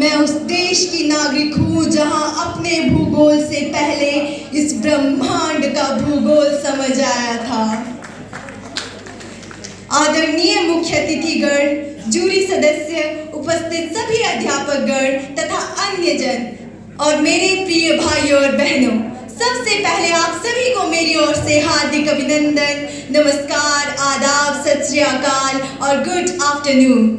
मैं उस देश की नागरिक हूँ जहाँ अपने भूगोल से पहले इस ब्रह्मांड का भूगोल समझ आया था। आदरणीय मुख्य अतिथिगण, जूरी सदस्य, उपस्थित सभी अध्यापकगण तथा अन्य जन और मेरे प्रिय भाइयों और बहनों, सबसे पहले आप सभी को मेरी ओर से हार्दिक अभिनंदन, नमस्कार, आदाब, सत श्री अकाल और गुड आफ्टरनून।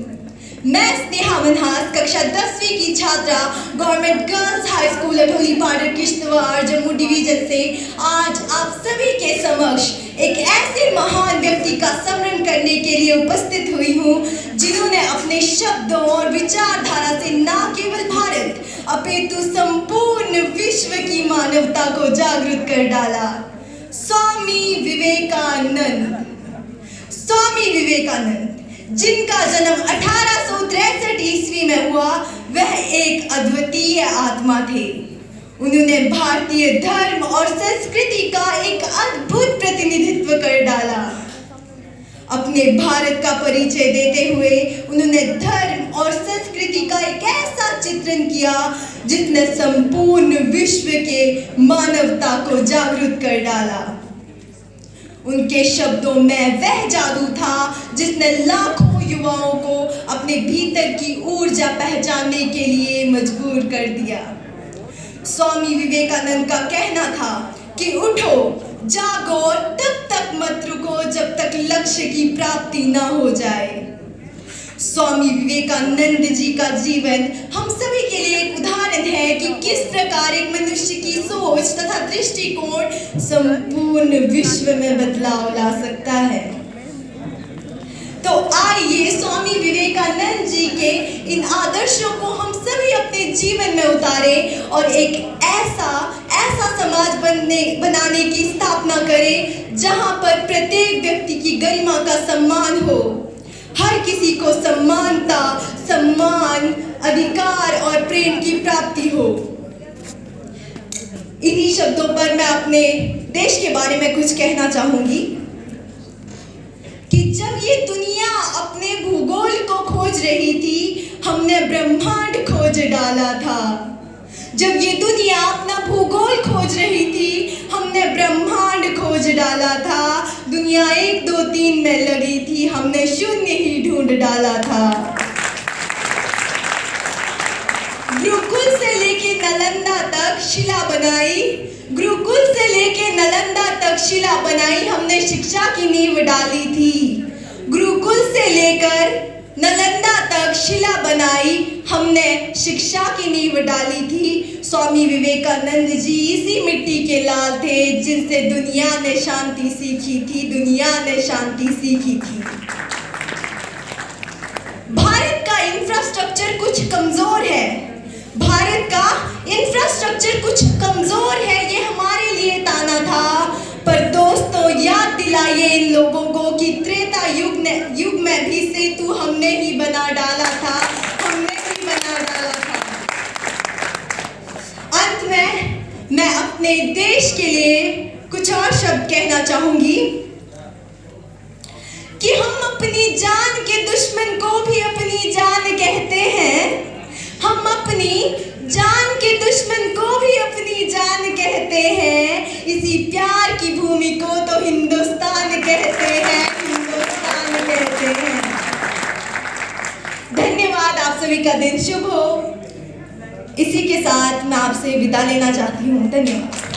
मैं स्नेहा मनहास, कक्षा 10वीं की छात्रा, government girls high school Atholi Paddar Kishtwar Jammu division से आज आप सभी के समक्ष एक ऐसे महान व्यक्ति का स्मरण करने के लिए उपस्थित हुई हूँ जिन्होंने अपने शब्दों और विचारधारा से न केवल भारत अपितु संपूर्ण विश्व की मानवता को जागृत कर डाला। स्वामी विवेकानंद। स्वामी विवेकानंद, जिनका जन्म 1863 ईस्वी में हुआ, वह एक अद्वितीय आत्मा थे। उन्होंने भारतीय धर्म और संस्कृति का एक अद्भुत प्रतिनिधित्व कर डाला। अपने भारत का परिचय देते हुए उन्होंने धर्म और संस्कृति का एक ऐसा चित्रण किया जिसने संपूर्ण विश्व के मानवता को जागृत कर डाला। उनके शब्दों में वह जादू था जिसने लाखों युवाओं को अपने भीतर की ऊर्जा पहचानने के लिए मजबूर कर दिया। स्वामी विवेकानंद का कहना था कि उठो, जागो, तब तक मत रुको जब तक लक्ष्य की प्राप्ति ना हो जाए। स्वामी विवेकानंद जी का जीवन हम सभी के लिए एक उदाहरण है कि किस प्रकार एक मनुष्य की सोच तथा दृष्टिकोण संपूर्ण विश्व में बदलाव ला सकता है। तो आइए बनारसी विवेकानंद जी के इन आदर्शों को हम सभी अपने जीवन में उतारें और एक ऐसा समाज बनाने की स्थापना करें जहां पर प्रत्येक व्यक्ति की गरिमा का सम्मान हो, हर किसी को समानता, सम्मान, अधिकार और प्रेम की प्राप्ति हो। इन्हीं शब्दों पर मैं अपने देश के बारे में कुछ कहना चाहूंगी कि जब ये दुनिया अपने भूगोल को खोज रही थी, हमने ब्रह्मांड खोज डाला था। जब ये दुनिया अपना भूगोल खोज रही थी, हमने ब्रह्मांड खोज डाला था। दुनिया 1, 2, 3 में लगी थी, हमने शून्य ही ढूंढ डाला था। गुरुकुल से लेके नालंदा तक शिला बनाई, गुरुकुल से लेके नालंदा तक शिला बनाई, हमने शिक्षा की नींव डाली थी। गुरुकुल से लेकर नालंदा तक शिला बनाई, हमने शिक्षा की नींव डाली थी। स्वामी विवेकानंद जी इसी मिट्टी के लाल थे जिनसे दुनिया ने शांति सीखी थी, दुनिया ने शांति सीखी थी। भारत का इंफ्रास्ट्रक्चर कुछ कमजोर है, भारत का इंफ्रास्ट्रक्चर कुछ कमजोर है, ये हमारे लिए ताना था। पर दोस्तों, याद दिलाइए इन लोगों को कि त्रेता युग में भी सेतु हमने ही बना डाला था, हमने ही बना डाला था। अंत में मैं अपने देश के लिए कुछ और शब्द कहना चाहूंगी कि हम अपनी जान के दुश्मन को भी अपनी जान कहते हैं, हम अपनी जान के दुश्मन को भी अपनी जान कहते हैं। इसी प्यार की भूमि को तो हिंदुस्तान कहते हैं, हिंदुस्तान कहते हैं। धन्यवाद, आप सभी का दिन शुभ हो। इसी के साथ मैं आपसे विदा लेना चाहती हूँ। धन्यवाद।